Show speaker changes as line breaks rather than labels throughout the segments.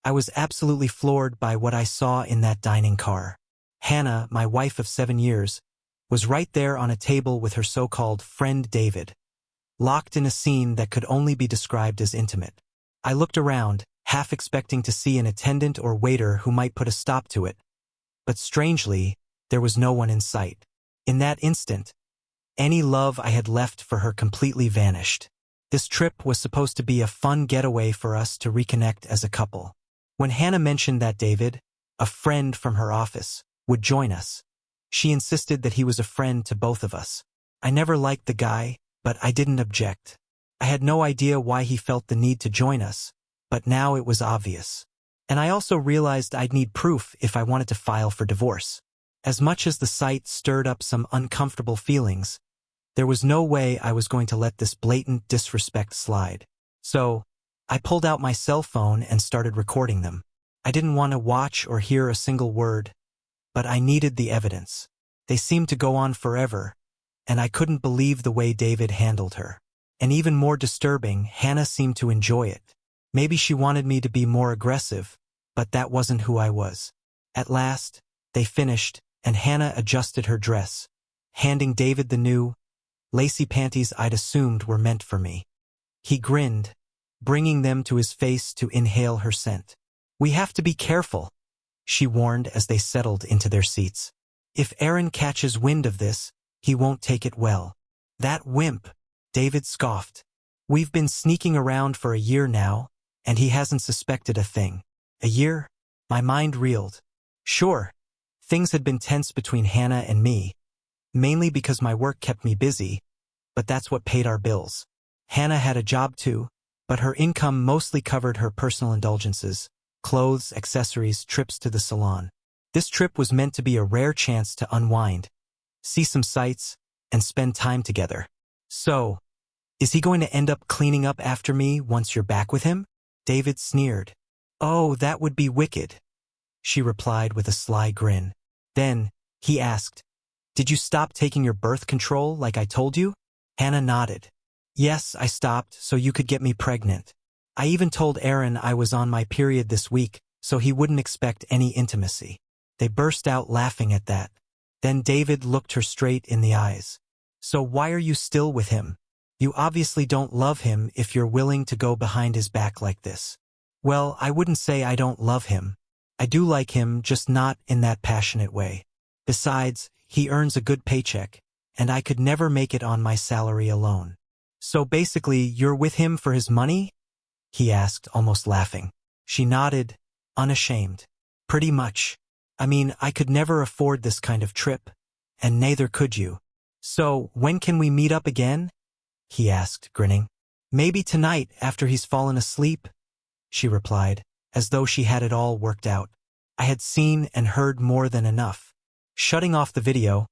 I was absolutely floored by what I saw in that dining car. Hannah, my wife of 7 years, was right there on a table with her so-called friend David, locked in a scene that could only be described as intimate. I looked around, half expecting to see an attendant or waiter who might put a stop to it, but strangely, there was no one in sight. In that instant, any love I had left for her completely vanished. This trip was supposed to be a fun getaway for us to reconnect as a couple. When Hannah mentioned that David, a friend from her office, would join us, she insisted that he was a friend to both of us. I never liked the guy, but I didn't object. I had no idea why he felt the need to join us, but now it was obvious. And I also realized I'd need proof if I wanted to file for divorce. As much as the sight stirred up some uncomfortable feelings, there was no way I was going to let this blatant disrespect slide. So, I pulled out my cell phone and started recording them. I didn't want to watch or hear a single word, but I needed the evidence. They seemed to go on forever, and I couldn't believe the way David handled her. And even more disturbing, Hannah seemed to enjoy it. Maybe she wanted me to be more aggressive, but that wasn't who I was. At last, they finished, and Hannah adjusted her dress, handing David the new, lacy panties I'd assumed were meant for me. He grinned, bringing them to his face to inhale her scent. "We have to be careful," she warned as they settled into their seats. "If Aaron catches wind of this, he won't take it well." "That wimp," David scoffed. "We've been sneaking around for a year now, and he hasn't suspected a thing." A year? My mind reeled. Sure, things had been tense between Hannah and me, mainly because my work kept me busy, but that's what paid our bills. Hannah had a job too, but her income mostly covered her personal indulgences, clothes, accessories, trips to the salon. This trip was meant to be a rare chance to unwind, see some sights, and spend time together. "So, is he going to end up cleaning up after me once you're back with him?" David sneered. "Oh, that would be wicked," she replied with a sly grin. Then, he asked, "Did you stop taking your birth control like I told you?" Hannah nodded. "Yes, I stopped so you could get me pregnant. I even told Aaron I was on my period this week so he wouldn't expect any intimacy." They burst out laughing at that. Then David looked her straight in the eyes. "So why are you still with him? You obviously don't love him if you're willing to go behind his back like this." "Well, I wouldn't say I don't love him. I do like him, just not in that passionate way. Besides, he earns a good paycheck, and I could never make it on my salary alone." "So basically, you're with him for his money?" he asked, almost laughing. She nodded, unashamed. "Pretty much. I mean, I could never afford this kind of trip, and neither could you." "So, when can we meet up again?" he asked, grinning. "Maybe tonight after he's fallen asleep," she replied, as though she had it all worked out. I had seen and heard more than enough. Shutting off the video,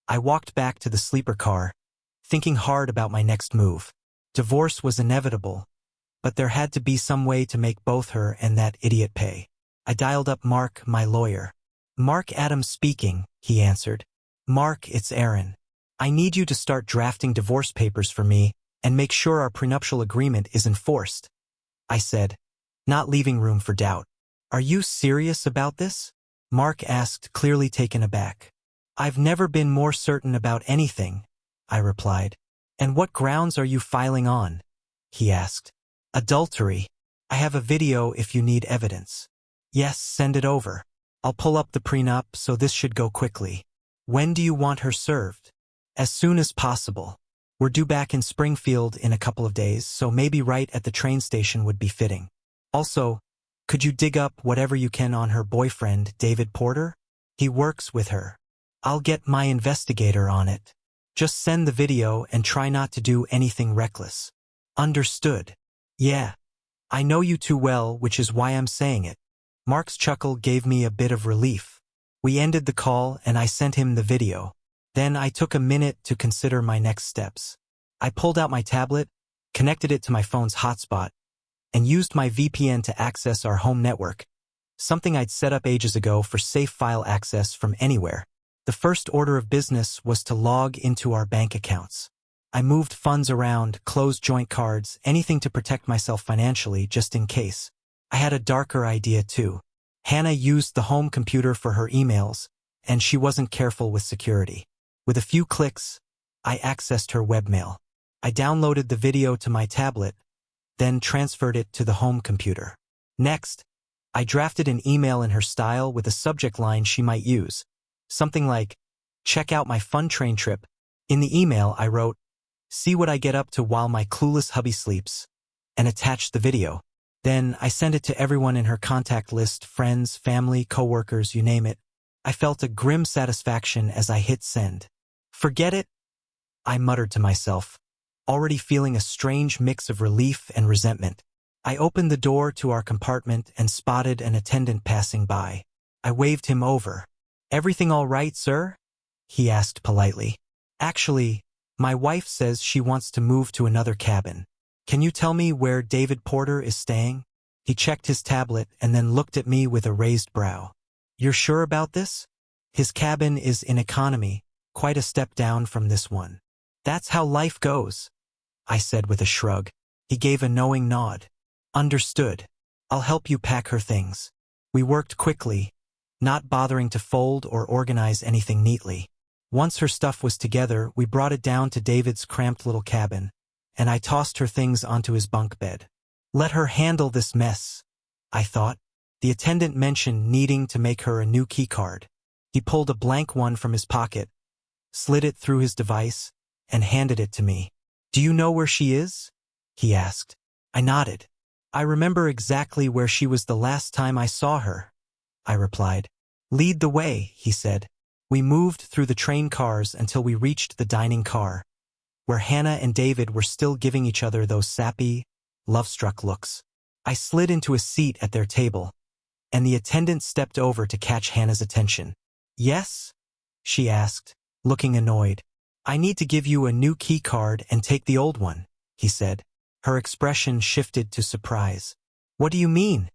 I walked back to the sleeper car, thinking hard about my next move. Divorce was inevitable, but there had to be some way to make both her and that idiot pay. I dialed up Mark, my lawyer. "Mark Adams speaking," he answered. "Mark, it's Aaron. I need you to start drafting divorce papers for me and make sure our prenuptial agreement is enforced," I said, not leaving room for doubt. "Are you serious about this?" Mark asked, clearly taken aback. "I've never been more certain about anything," I replied. "And what grounds are you filing on?" he asked. "Adultery. I have a video if you need evidence." "Yes, send it over. I'll pull up the prenup, so this should go quickly." "When do you want her served?" "As soon as possible. We're due back in Springfield in a couple of days, so maybe right at the train station would be fitting. Also, could you dig up whatever you can on her boyfriend, David Porter? He works with her. I'll get my investigator on it. Just send the video and try not to do anything reckless." "Understood." "Yeah. I know you too well, which is why I'm saying it." Mark's chuckle gave me a bit of relief. We ended the call and I sent him the video. Then I took a minute to consider my next steps. I pulled out my tablet, connected it to my phone's hotspot, and used my VPN to access our home network, something I'd set up ages ago for safe file access from anywhere. The first order of business was to log into our bank accounts. I moved funds around, closed joint cards, anything to protect myself financially just in case. I had a darker idea too. Hannah used the home computer for her emails, and she wasn't careful with security. With a few clicks, I accessed her webmail. I downloaded the video to my tablet, then transferred it to the home computer. Next, I drafted an email in her style with a subject line she might use. Something like, "Check out my fun train trip." In the email, I wrote, "See what I get up to while my clueless hubby sleeps," and attached the video. Then I sent it to everyone in her contact list, friends, family, coworkers, you name it. I felt a grim satisfaction as I hit send. "Forget it," I muttered to myself, already feeling a strange mix of relief and resentment. I opened the door to our compartment and spotted an attendant passing by. I waved him over. "Everything all right, sir?" he asked politely. "Actually, my wife says she wants to move to another cabin. Can you tell me where David Porter is staying?" He checked his tablet and then looked at me with a raised brow. "You're sure about this? His cabin is in economy, quite a step down from this one." "That's how life goes," I said with a shrug. He gave a knowing nod. "Understood. I'll help you pack her things." We worked quickly, not bothering to fold or organize anything neatly. Once her stuff was together, we brought it down to David's cramped little cabin, and I tossed her things onto his bunk bed. Let her handle this mess, I thought. The attendant mentioned needing to make her a new keycard. He pulled a blank one from his pocket, slid it through his device, and handed it to me. "Do you know where she is?" he asked. I nodded. "I remember exactly where she was the last time I saw her," I replied. "Lead the way," he said. We moved through the train cars until we reached the dining car, where Hannah and David were still giving each other those sappy, love-struck looks. I slid into a seat at their table, and the attendant stepped over to catch Hannah's attention. "Yes?" she asked, looking annoyed. "I need to give you a new key card and take the old one," he said. Her expression shifted to surprise. "What do you mean?"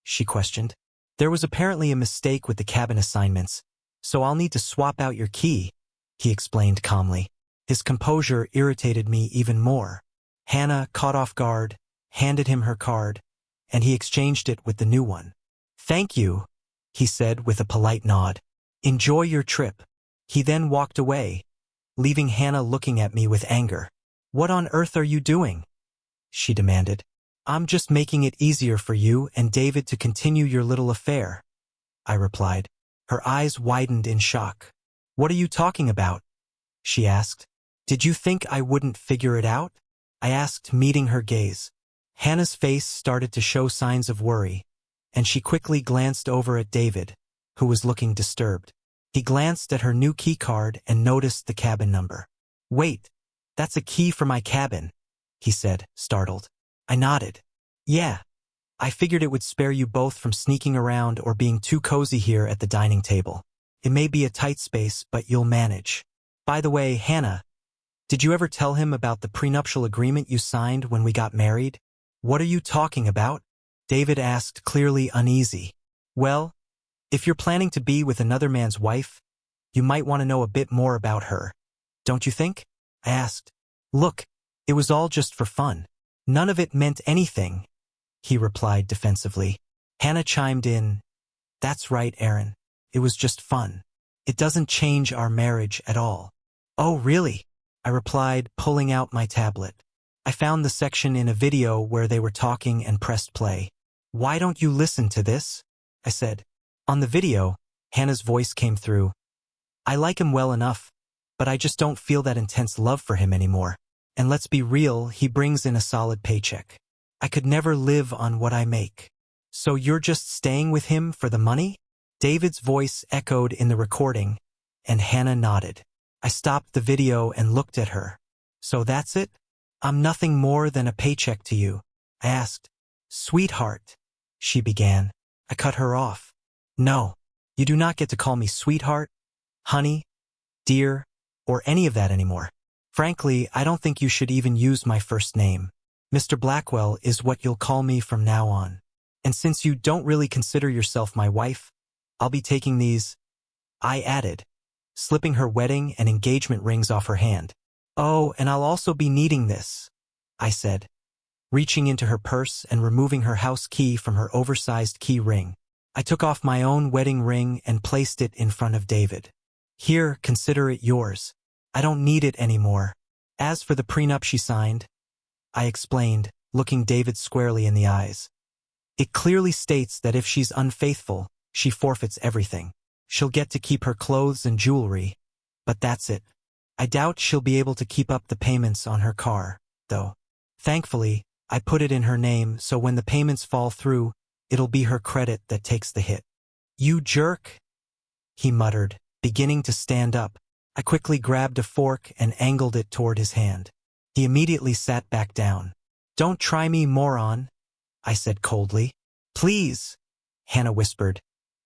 she questioned. "There was apparently a mistake with the cabin assignments, so I'll need to swap out your key," he explained calmly. His composure irritated me even more. Hannah, caught off guard, handed him her card, and he exchanged it with the new one. "Thank you," he said with a polite nod. "Enjoy your trip." He then walked away, leaving Hannah looking at me with anger. "What on earth are you doing?" she demanded. "I'm just making it easier for you and David to continue your little affair," I replied. Her eyes widened in shock. "What are you talking about?" she asked. "Did you think I wouldn't figure it out?" I asked, meeting her gaze. Hannah's face started to show signs of worry, and she quickly glanced over at David, who was looking disturbed. He glanced at her new key card and noticed the cabin number. "Wait, that's a key for my cabin," he said, startled. I nodded. "Yeah, I figured it would spare you both from sneaking around or being too cozy here at the dining table. It may be a tight space, but you'll manage. By the way, Hannah, did you ever tell him about the prenuptial agreement you signed when we got married?" "What are you talking about?" David asked, clearly uneasy. "Well, if you're planning to be with another man's wife, you might want to know a bit more about her. Don't you think?" I asked. "Look, it was all just for fun. None of it meant anything," he replied defensively. Hannah chimed in. "That's right, Aaron. It was just fun. It doesn't change our marriage at all." "Oh, really?" I replied, pulling out my tablet. I found the section in a video where they were talking and pressed play. "Why don't you listen to this?" I said. On the video, Hannah's voice came through. "I like him well enough, but I just don't feel that intense love for him anymore. And let's be real, he brings in a solid paycheck. I could never live on what I make." "So you're just staying with him for the money?" David's voice echoed in the recording, and Hannah nodded. I stopped the video and looked at her. "So that's it? I'm nothing more than a paycheck to you?" I asked. "Sweetheart," she began. I cut her off. "No, you do not get to call me sweetheart, honey, dear, or any of that anymore. Frankly, I don't think you should even use my first name. Mr. Blackwell is what you'll call me from now on. And since you don't really consider yourself my wife, I'll be taking these," I added, slipping her wedding and engagement rings off her hand. "Oh, and I'll also be needing this," I said. reaching into her purse and removing her house key from her oversized key ring. I took off my own wedding ring and placed it in front of David. Here, consider it yours. I don't need it anymore. As for the prenup she signed, I explained, looking David squarely in the eyes. It clearly states that if she's unfaithful, she forfeits everything. She'll get to keep her clothes and jewelry, but that's it. I doubt she'll be able to keep up the payments on her car, though. Thankfully, I put it in her name, so when the payments fall through, it'll be her credit that takes the hit. You jerk, he muttered, beginning to stand up. I quickly grabbed a fork and angled it toward his hand. He immediately sat back down. Don't try me, moron, I said coldly. Please, Hannah whispered,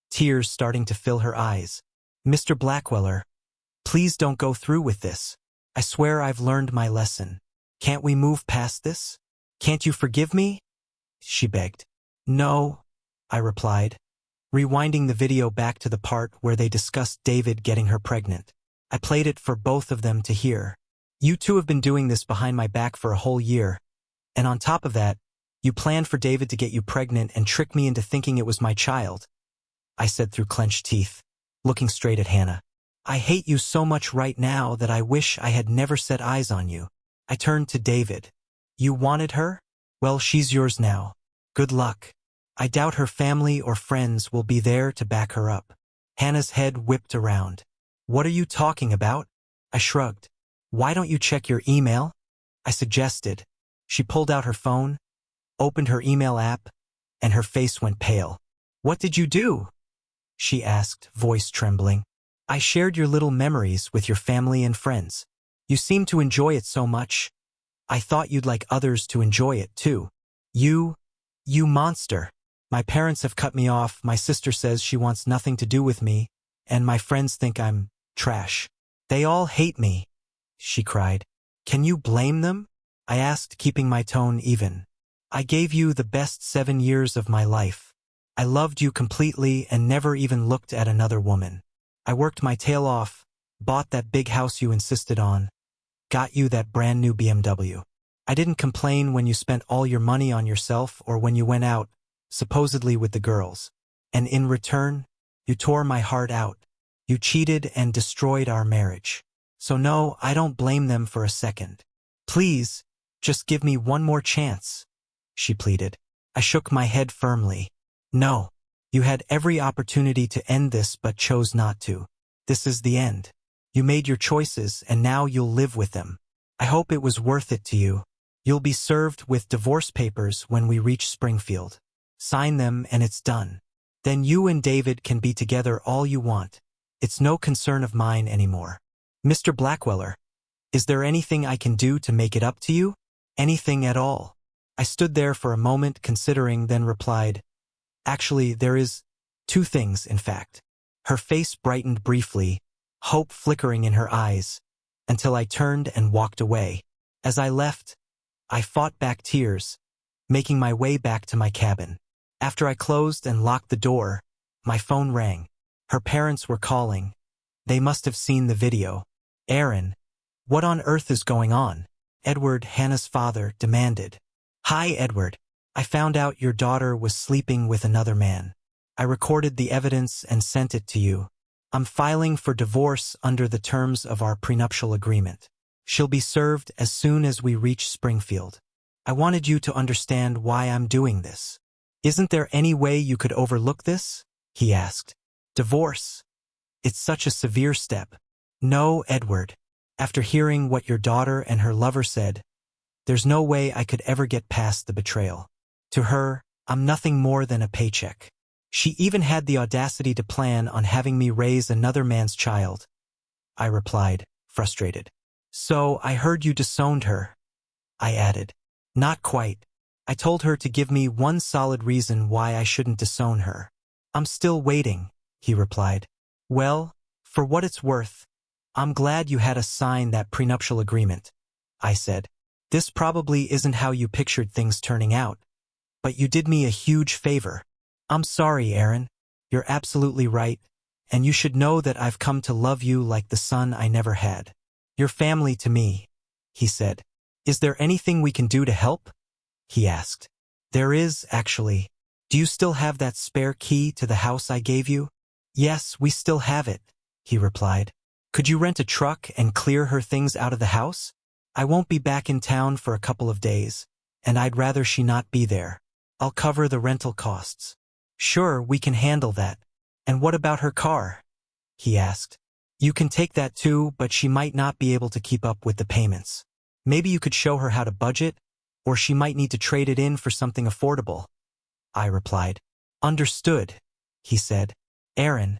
tears starting to fill her eyes. Mr. Blackweller, please don't go through with this. I swear I've learned my lesson. Can't we move past this? Can't you forgive me? She begged. No, I replied, rewinding the video back to the part where they discussed David getting her pregnant. I played it for both of them to hear. You two have been doing this behind my back for a whole year, and on top of that, you planned for David to get you pregnant and trick me into thinking it was my child, I said through clenched teeth, looking straight at Hannah. I hate you so much right now that I wish I had never set eyes on you. I turned to David. You wanted her? Well, she's yours now. Good luck. I doubt her family or friends will be there to back her up. Hannah's head whipped around. What are you talking about? I shrugged. Why don't you check your email? I suggested. She pulled out her phone, opened her email app, and her face went pale. What did you do? She asked, voice trembling. I shared your little memories with your family and friends. You seem to enjoy it so much. I thought you'd like others to enjoy it too. You monster. My parents have cut me off, my sister says she wants nothing to do with me, and my friends think I'm trash. They all hate me, she cried. Can you blame them? I asked, keeping my tone even. I gave you the best 7 years of my life. I loved you completely and never even looked at another woman. I worked my tail off, bought that big house you insisted on, got you that brand new BMW. I didn't complain when you spent all your money on yourself or when you went out, supposedly with the girls. And in return, you tore my heart out. You cheated and destroyed our marriage. So no, I don't blame them for a second. Please, just give me one more chance, she pleaded. I shook my head firmly. No, you had every opportunity to end this but chose not to. This is the end. You made your choices and now you'll live with them. I hope it was worth it to you. You'll be served with divorce papers when we reach Springfield. Sign them and it's done. Then you and David can be together all you want. It's no concern of mine anymore. Mr. Blackweller, is there anything I can do to make it up to you? Anything at all? I stood there for a moment considering, then replied, Actually, there is 2 things, in fact. Her face brightened briefly, hope flickering in her eyes, until I turned and walked away. As I left, I fought back tears, making my way back to my cabin. After I closed and locked the door, my phone rang. Her parents were calling. They must have seen the video. Aaron, what on earth is going on? Edward, Hannah's father, demanded. Hi, Edward. I found out your daughter was sleeping with another man. I recorded the evidence and sent it to you. I'm filing for divorce under the terms of our prenuptial agreement. She'll be served as soon as we reach Springfield. I wanted you to understand why I'm doing this. Isn't there any way you could overlook this? He asked. Divorce. It's such a severe step. No, Edward. After hearing what your daughter and her lover said, there's no way I could ever get past the betrayal. To her, I'm nothing more than a paycheck. She even had the audacity to plan on having me raise another man's child. I replied, frustrated. So I heard you disowned her, I added. Not quite. I told her to give me one solid reason why I shouldn't disown her. I'm still waiting, he replied. Well, for what it's worth, I'm glad you had us sign that prenuptial agreement, I said. This probably isn't how you pictured things turning out, but you did me a huge favor. I'm sorry, Aaron. You're absolutely right, and you should know that I've come to love you like the son I never had. You're family to me, he said. Is there anything we can do to help? he asked. There is, actually. Do you still have that spare key to the house I gave you? Yes, we still have it, he replied. Could you rent a truck and clear her things out of the house? I won't be back in town for a couple of days, and I'd rather she not be there. I'll cover the rental costs. Sure, we can handle that. And what about her car? He asked. You can take that too, but she might not be able to keep up with the payments. Maybe you could show her how to budget, or she might need to trade it in for something affordable. I replied. Understood, he said. Aaron,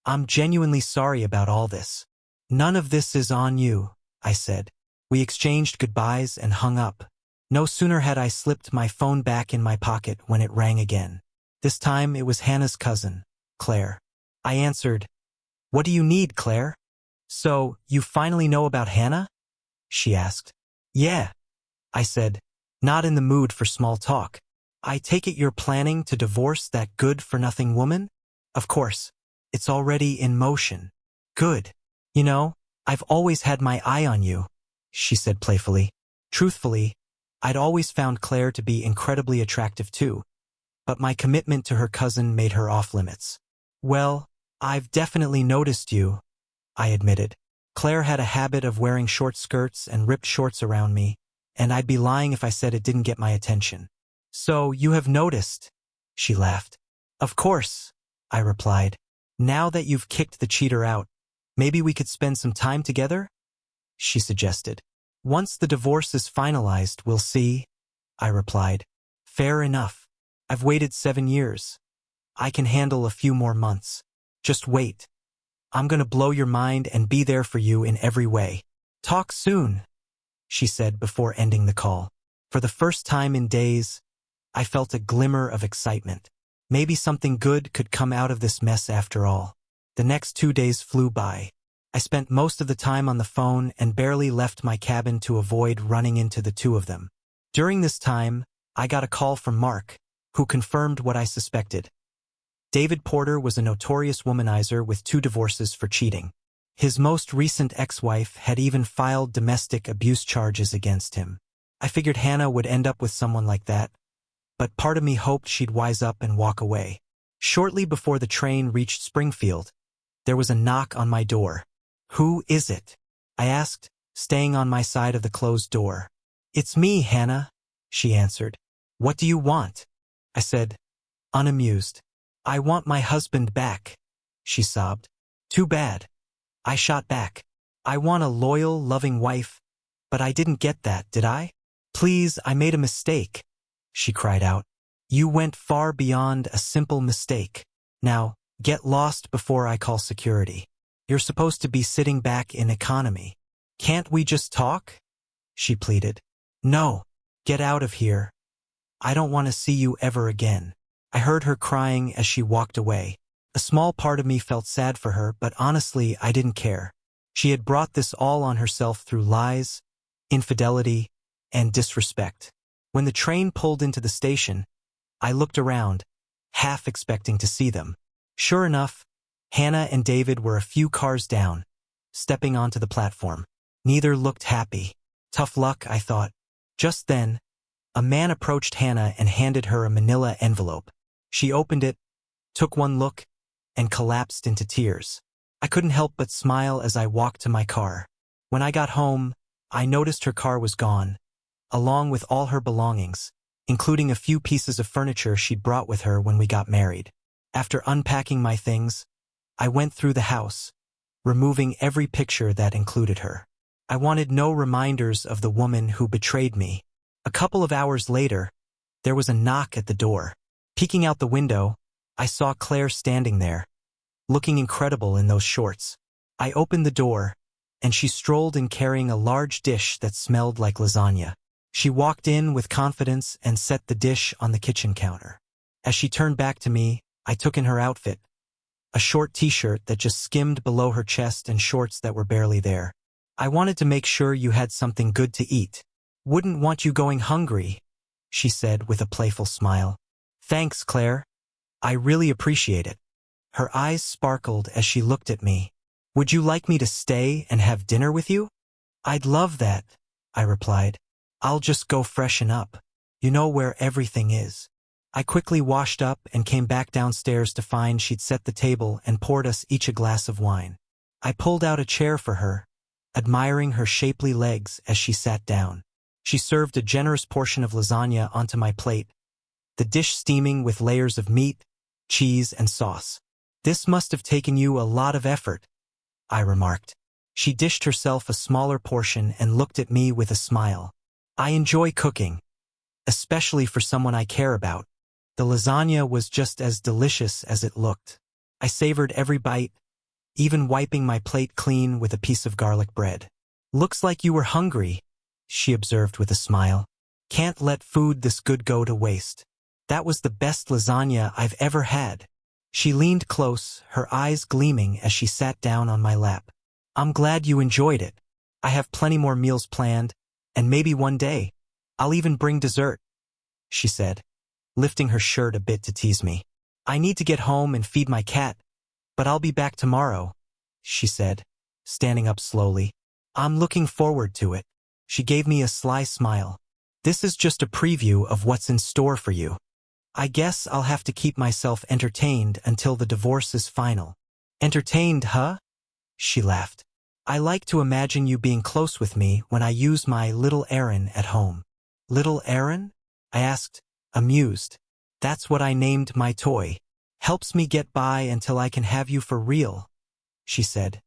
I'm genuinely sorry about all this. None of this is on you, I said. We exchanged goodbyes and hung up. No sooner had I slipped my phone back in my pocket when it rang again. This time it was Hannah's cousin, Claire. I answered, What do you need, Claire? So, you finally know about Hannah? She asked. Yeah, I said, not in the mood for small talk. I take it you're planning to divorce that good-for-nothing woman? Of course, it's already in motion. Good. You know, I've always had my eye on you, she said playfully. Truthfully, I'd always found Claire to be incredibly attractive too, but my commitment to her cousin made her off limits. Well, I've definitely noticed you, I admitted. Claire had a habit of wearing short skirts and ripped shorts around me, and I'd be lying if I said it didn't get my attention. So, you have noticed, she laughed. Of course, I replied. Now that you've kicked the cheater out, maybe we could spend some time together? She suggested. Once the divorce is finalized, we'll see, I replied. Fair enough. I've waited 7 years. I can handle a few more months. Just wait. I'm gonna blow your mind and be there for you in every way. Talk soon, she said before ending the call. For the first time in days, I felt a glimmer of excitement. Maybe something good could come out of this mess after all. The next 2 days flew by. I spent most of the time on the phone and barely left my cabin to avoid running into the two of them. During this time, I got a call from Mark, who confirmed what I suspected. David Porter was a notorious womanizer with 2 divorces for cheating. His most recent ex-wife had even filed domestic abuse charges against him. I figured Hannah would end up with someone like that, but part of me hoped she'd wise up and walk away. Shortly before the train reached Springfield, there was a knock on my door. Who is it? I asked, staying on my side of the closed door. It's me, Hannah, she answered. What do you want? I said, unamused. I want my husband back, she sobbed. Too bad. I shot back. I want a loyal, loving wife, but I didn't get that, did I? Please, I made a mistake, she cried out. You went far beyond a simple mistake. Now, get lost before I call security. You're supposed to be sitting back in economy. Can't we just talk? She pleaded. No, get out of here. I don't want to see you ever again. I heard her crying as she walked away. A small part of me felt sad for her, but honestly, I didn't care. She had brought this all on herself through lies, infidelity, and disrespect. When the train pulled into the station, I looked around, half expecting to see them. Sure enough, Hannah and David were a few cars down, stepping onto the platform. Neither looked happy. Tough luck, I thought. Just then, a man approached Hannah and handed her a manila envelope. She opened it, took one look, and collapsed into tears. I couldn't help but smile as I walked to my car. When I got home, I noticed her car was gone, along with all her belongings, including a few pieces of furniture she'd brought with her when we got married. After unpacking my things, I went through the house, removing every picture that included her. I wanted no reminders of the woman who betrayed me. A couple of hours later, there was a knock at the door. Peeking out the window, I saw Claire standing there, looking incredible in those shorts. I opened the door, and she strolled in carrying a large dish that smelled like lasagna. She walked in with confidence and set the dish on the kitchen counter. As she turned back to me, I took in her outfit, a short t-shirt that just skimmed below her chest and shorts that were barely there. I wanted to make sure you had something good to eat. Wouldn't want you going hungry, she said with a playful smile. Thanks, Claire. I really appreciate it. Her eyes sparkled as she looked at me. Would you like me to stay and have dinner with you? I'd love that, I replied. I'll just go freshen up. You know where everything is. I quickly washed up and came back downstairs to find she'd set the table and poured us each a glass of wine. I pulled out a chair for her, admiring her shapely legs as she sat down. She served a generous portion of lasagna onto my plate, the dish steaming with layers of meat, cheese, and sauce. "This must have taken you a lot of effort," I remarked. She dished herself a smaller portion and looked at me with a smile. "I enjoy cooking, especially for someone I care about." The lasagna was just as delicious as it looked. I savored every bite, even wiping my plate clean with a piece of garlic bread. "Looks like you were hungry," she observed with a smile. "Can't let food this good go to waste. That was the best lasagna I've ever had." She leaned close, her eyes gleaming as she sat down on my lap. "I'm glad you enjoyed it. I have plenty more meals planned, and maybe one day, I'll even bring dessert," she said, lifting her shirt a bit to tease me. "I need to get home and feed my cat, but I'll be back tomorrow," she said, standing up slowly. "I'm looking forward to it." She gave me a sly smile. "This is just a preview of what's in store for you. I guess I'll have to keep myself entertained until the divorce is final." "Entertained, huh?" she laughed. "I like to imagine you being close with me when I use my little Aaron at home." "Little Aaron?" I asked, amused. "That's what I named my toy. Helps me get by until I can have you for real," she said,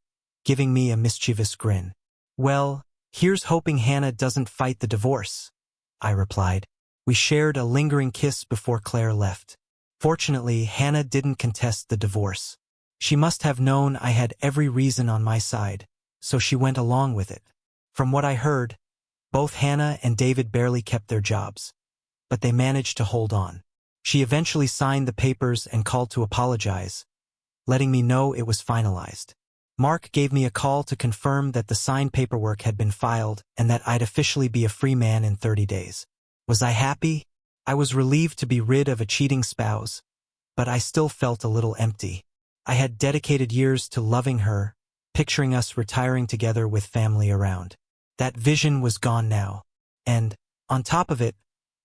giving me a mischievous grin. "Well, here's hoping Hannah doesn't fight the divorce," I replied. We shared a lingering kiss before Claire left. Fortunately, Hannah didn't contest the divorce. She must have known I had every reason on my side, so she went along with it. From what I heard, both Hannah and David barely kept their jobs, but they managed to hold on. She eventually signed the papers and called to apologize, letting me know it was finalized. Mark gave me a call to confirm that the signed paperwork had been filed and that I'd officially be a free man in 30 days. Was I happy? I was relieved to be rid of a cheating spouse, but I still felt a little empty. I had dedicated years to loving her, picturing us retiring together with family around. That vision was gone now, and, on top of it,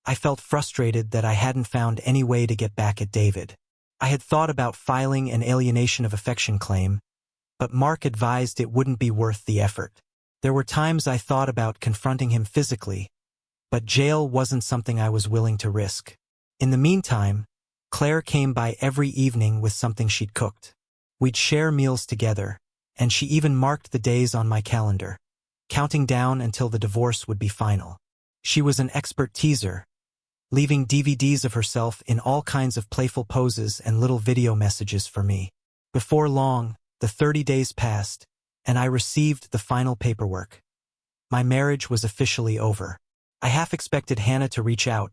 I felt frustrated that I hadn't found any way to get back at David. I had thought about filing an alienation of affection claim, but Mark advised it wouldn't be worth the effort. There were times I thought about confronting him physically, but jail wasn't something I was willing to risk. In the meantime, Claire came by every evening with something she'd cooked. We'd share meals together, and she even marked the days on my calendar, counting down until the divorce would be final. She was an expert teaser, leaving DVDs of herself in all kinds of playful poses and little video messages for me. Before long, the 30 days passed, and I received the final paperwork. My marriage was officially over. I half expected Hannah to reach out,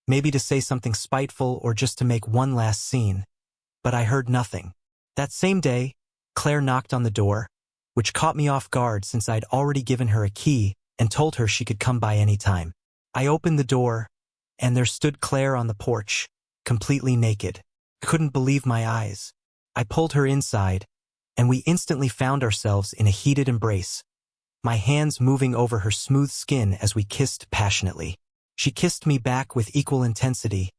maybe to say something spiteful or just to make one last scene, but I heard nothing. That same day, Claire knocked on the door, which caught me off guard since I'd already given her a key and told her she could come by any time. I opened the door, and there stood Claire on the porch, completely naked. I couldn't believe my eyes. I pulled her inside, and we instantly found ourselves in a heated embrace, my hands moving over her smooth skin as we kissed passionately. She kissed me back with equal intensity,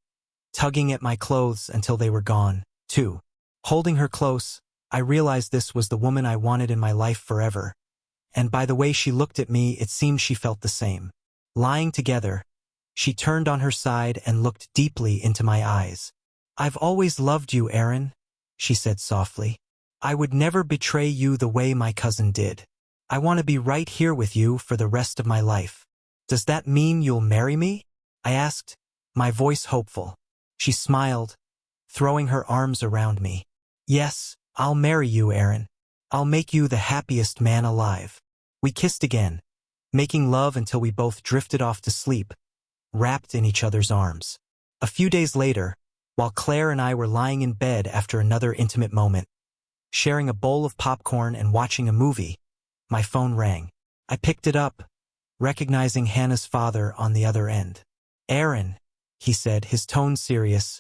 tugging at my clothes until they were gone, too. Holding her close, I realized this was the woman I wanted in my life forever, and by the way she looked at me, it seemed she felt the same. Lying together, she turned on her side and looked deeply into my eyes. "I've always loved you, Aaron," she said softly. "I would never betray you the way my cousin did. I want to be right here with you for the rest of my life. Does that mean you'll marry me?" I asked, my voice hopeful. She smiled, throwing her arms around me. "Yes, I'll marry you, Aaron. I'll make you the happiest man alive." We kissed again, making love until we both drifted off to sleep, wrapped in each other's arms. A few days later, while Claire and I were lying in bed after another intimate moment, sharing a bowl of popcorn and watching a movie, my phone rang. I picked it up, recognizing Hannah's father on the other end. "Aaron," he said, his tone serious.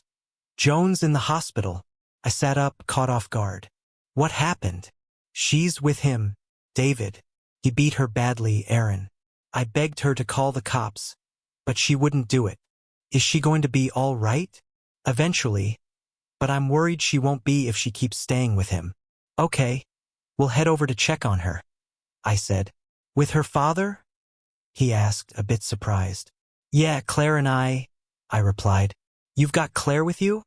"Joan's in the hospital." I sat up, caught off guard. "What happened?" "She's with him, David. He beat her badly, Aaron." I begged her to call the cops, but she wouldn't do it. Is she going to be all right? Eventually, but I'm worried she won't be if she keeps staying with him. Okay, we'll head over to check on her, I said. With her father? He asked, a bit surprised. Yeah, Claire and I replied. You've got Claire with you?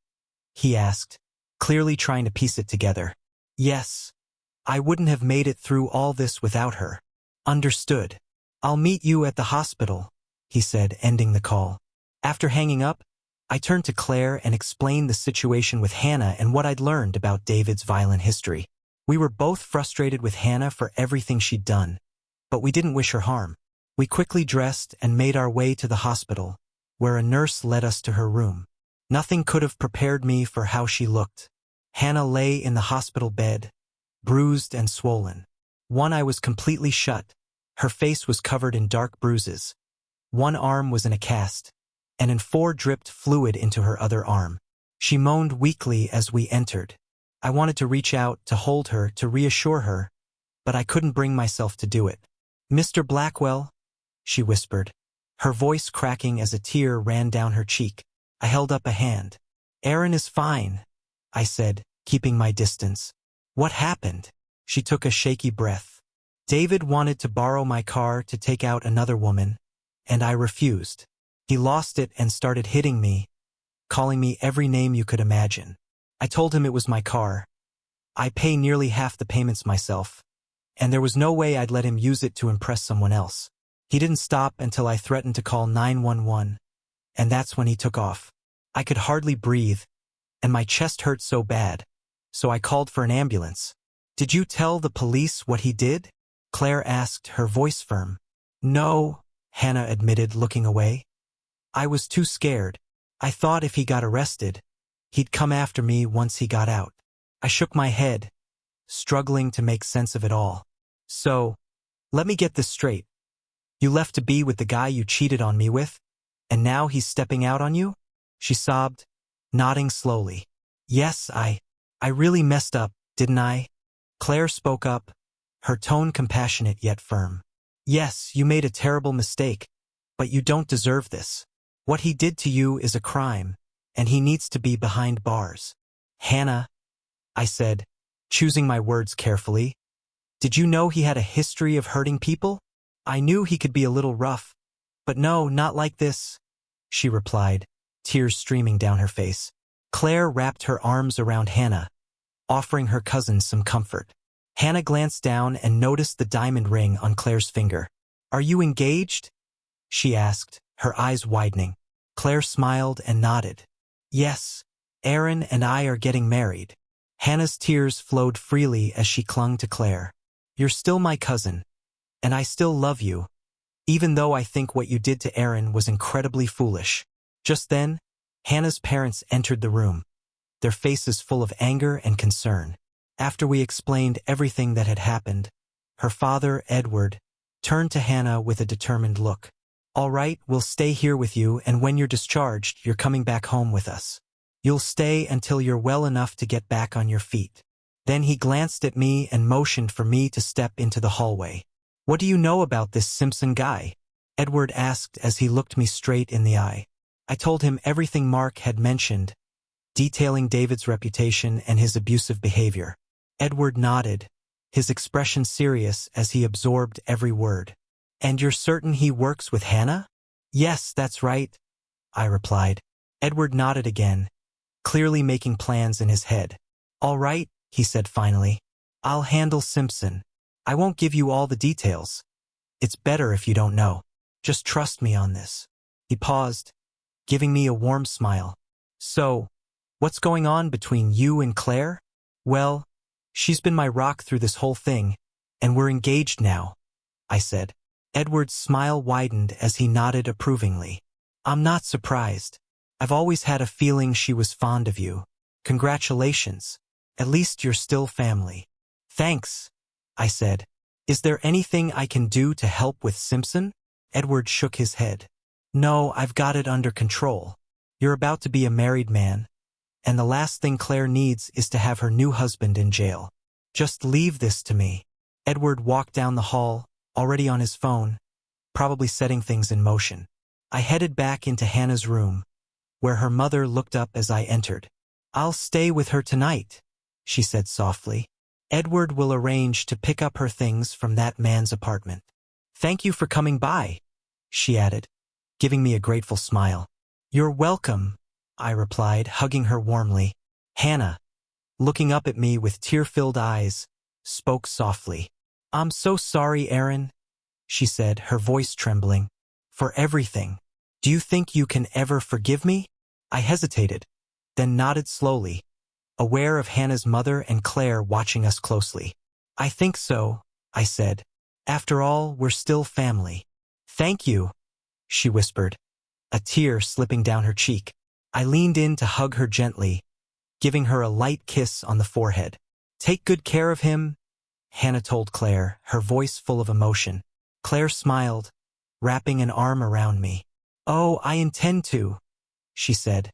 He asked, clearly trying to piece it together. Yes. I wouldn't have made it through all this without her. Understood. I'll meet you at the hospital, he said, ending the call. After hanging up, I turned to Claire and explained the situation with Hannah and what I'd learned about David's violent history. We were both frustrated with Hannah for everything she'd done, but we didn't wish her harm. We quickly dressed and made our way to the hospital, where a nurse led us to her room. Nothing could have prepared me for how she looked. Hannah lay in the hospital bed, bruised and swollen. One eye was completely shut. Her face was covered in dark bruises. One arm was in a cast, and in 4 dripped fluid into her other arm. She moaned weakly as we entered. I wanted to reach out, to hold her, to reassure her, but I couldn't bring myself to do it. Mr. Blackwell, she whispered, her voice cracking as a tear ran down her cheek. I held up a hand. Aaron is fine, I said, keeping my distance. What happened? She took a shaky breath. David wanted to borrow my car to take out another woman, and I refused. He lost it and started hitting me, calling me every name you could imagine. I told him it was my car. I pay nearly half the payments myself, and there was no way I'd let him use it to impress someone else. He didn't stop until I threatened to call 911, and that's when he took off. I could hardly breathe, and my chest hurt so bad, so I called for an ambulance. Did you tell the police what he did? Claire asked, her voice firm. No, Hannah admitted, looking away. I was too scared. I thought if he got arrested, he'd come after me once he got out. I shook my head, struggling to make sense of it all. So, let me get this straight. You left to be with the guy you cheated on me with, and now he's stepping out on you? She sobbed, nodding slowly. Yes, I really messed up, didn't I? Claire spoke up, her tone compassionate yet firm. Yes, you made a terrible mistake, but you don't deserve this. What he did to you is a crime, and he needs to be behind bars. Hannah, I said, choosing my words carefully. Did you know he had a history of hurting people? I knew he could be a little rough, but no, not like this, she replied, tears streaming down her face. Claire wrapped her arms around Hannah, offering her cousin some comfort. Hannah glanced down and noticed the diamond ring on Claire's finger. Are you engaged? She asked, her eyes widening. Claire smiled and nodded. Yes, Aaron and I are getting married. Hannah's tears flowed freely as she clung to Claire. You're still my cousin, and I still love you, even though I think what you did to Aaron was incredibly foolish. Just then, Hannah's parents entered the room, their faces full of anger and concern. After we explained everything that had happened, her father, Edward, turned to Hannah with a determined look. All right, we'll stay here with you, and when you're discharged, you're coming back home with us. You'll stay until you're well enough to get back on your feet. Then he glanced at me and motioned for me to step into the hallway. What do you know about this Simpson guy? Edward asked as he looked me straight in the eye. I told him everything Mark had mentioned, detailing David's reputation and his abusive behavior. Edward nodded, his expression serious as he absorbed every word. And you're certain he works with Hannah? Yes, that's right, I replied. Edward nodded again, clearly making plans in his head. All right, he said finally. I'll handle Simpson. I won't give you all the details. It's better if you don't know. Just trust me on this. He paused, giving me a warm smile. So, what's going on between you and Claire? Well, she's been my rock through this whole thing, and we're engaged now, I said. Edward's smile widened as he nodded approvingly. I'm not surprised. I've always had a feeling she was fond of you. Congratulations. At least you're still family. Thanks, I said. Is there anything I can do to help with Simpson? Edward shook his head. No, I've got it under control. You're about to be a married man, and the last thing Claire needs is to have her new husband in jail. Just leave this to me. Edward walked down the hall, already on his phone, probably setting things in motion. I headed back into Hannah's room, where her mother looked up as I entered. "I'll stay with her tonight," she said softly. "Edward will arrange to pick up her things from that man's apartment." "Thank you for coming by," she added, giving me a grateful smile. "You're welcome," I replied, hugging her warmly. Hannah, looking up at me with tear-filled eyes, spoke softly. "I'm so sorry, Aaron," she said, her voice trembling, "for everything. Do you think you can ever forgive me?" I hesitated, then nodded slowly, aware of Hannah's mother and Claire watching us closely. "I think so," I said. "After all, we're still family." "Thank you," she whispered, a tear slipping down her cheek. I leaned in to hug her gently, giving her a light kiss on the forehead. "Take good care of him," Hannah told Claire, her voice full of emotion. Claire smiled, wrapping an arm around me. "Oh, I intend to," she said,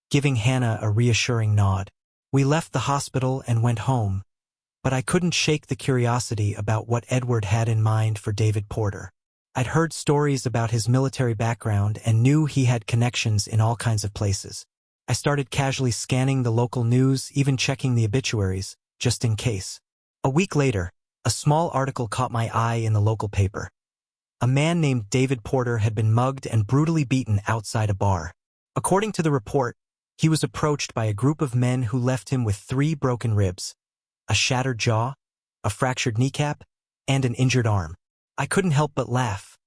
giving Hannah a reassuring nod. We left the hospital and went home, but I couldn't shake the curiosity about what Edward had in mind for David Porter. I'd heard stories about his military background and knew he had connections in all kinds of places. I started casually scanning the local news, even checking the obituaries, just in case. A week later, a small article caught my eye in the local paper. A man named David Porter had been mugged and brutally beaten outside a bar. According to the report, he was approached by a group of men who left him with 3 broken ribs, a shattered jaw, a fractured kneecap, and an injured arm. I couldn't help but laugh.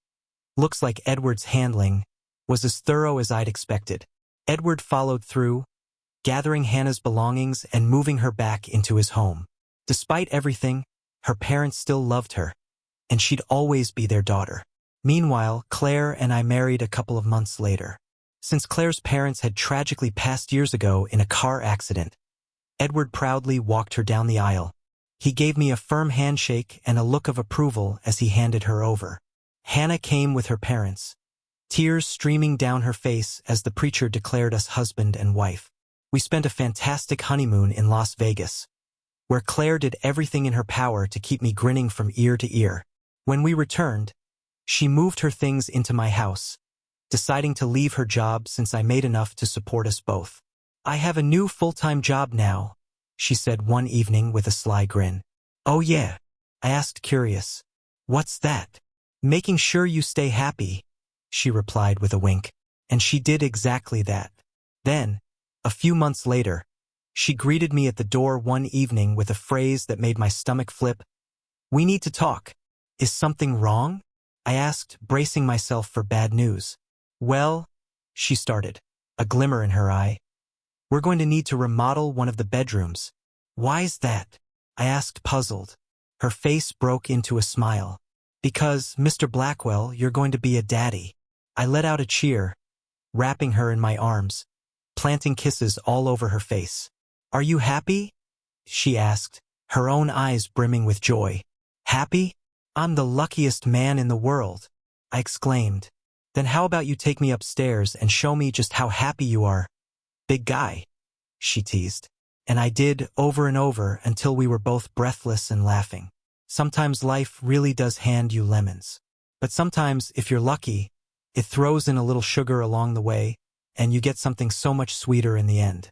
Looks like Edward's handling was as thorough as I'd expected. Edward followed through, gathering Hannah's belongings and moving her back into his home. Despite everything, her parents still loved her, and she'd always be their daughter. Meanwhile, Claire and I married a couple of months later. Since Claire's parents had tragically passed years ago in a car accident, Edward proudly walked her down the aisle. He gave me a firm handshake and a look of approval as he handed her over. Hannah came with her parents, tears streaming down her face as the preacher declared us husband and wife. We spent a fantastic honeymoon in Las Vegas, where Claire did everything in her power to keep me grinning from ear to ear. When we returned, she moved her things into my house, deciding to leave her job since I made enough to support us both. "I have a new full-time job now," she said one evening with a sly grin. "Oh yeah?" I asked, curious. "What's that?" "Making sure you stay happy," she replied with a wink. And she did exactly that. Then, a few months later, she greeted me at the door one evening with a phrase that made my stomach flip. "We need to talk." "Is something wrong?" I asked, bracing myself for bad news. "Well," she started, a glimmer in her eye, "we're going to need to remodel one of the bedrooms." "Why's that?" I asked, puzzled. Her face broke into a smile. "Because, Mr. Blackwell, you're going to be a daddy." I let out a cheer, wrapping her in my arms, planting kisses all over her face. "Are you happy?" she asked, her own eyes brimming with joy. "Happy? I'm the luckiest man in the world," I exclaimed. "Then how about you take me upstairs and show me just how happy you are, big guy?" she teased. And I did, over and over, until we were both breathless and laughing. Sometimes life really does hand you lemons. But sometimes, if you're lucky, it throws in a little sugar along the way, and you get something so much sweeter in the end.